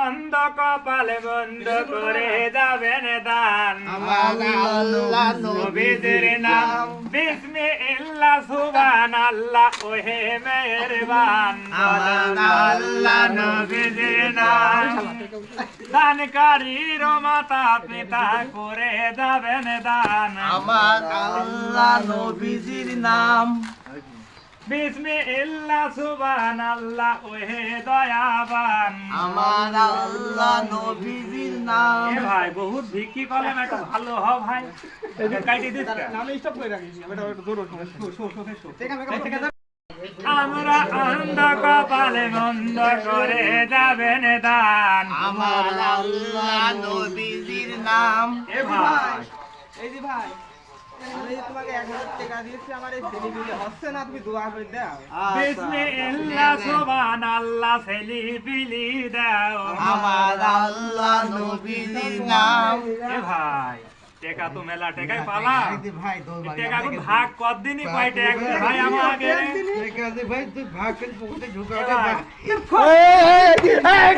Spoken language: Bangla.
অন্ধ কপালে বন্ধ করে যাবেন দান নবীজির নাম বিসমিল্লাহ সুবহানাল্লাহ ওহে মেহেরবান আল্লাহ নবীজির নাম দানকারীর মাতা পিতা করে যাবেন দান আমার আল্লাহ নবীজির নাম বিসমিল্লাহ সুবহানাল্লাহ ওহে দয়াবান আমার আল্লাহ নবীজির নাম। এ ভাই বহুত ভিকি কলম একটা ভালো হ ভাই কাটি দিস আমি স্টপ করে রাখিস এটা একটু জোর আমরা অন্ধ কপালে বন্ধ করে যাবেন দান আমার আল্লাহ নবীজির নাম। এ ভাই এই যে ভাই আমি তোমাকে 1000 টাকা দিয়েছি আমার এই ছেলেগুলি হচ্ছে না তুমি দোয়া করে দাও বিসমিল্লাহ সুবহানাল্লাহ ছেলি বিলি দাও আমার আল্লাহ নবীজির নাম। এ ভাই টেকা তো মেলা টেকাই পালা ভাই টেকা কোন ভাগ কতদিনই পাই টেকা ভাই আমাকে ভাই তুই ভাগ করে পকেটে ঢুকা এ ভাই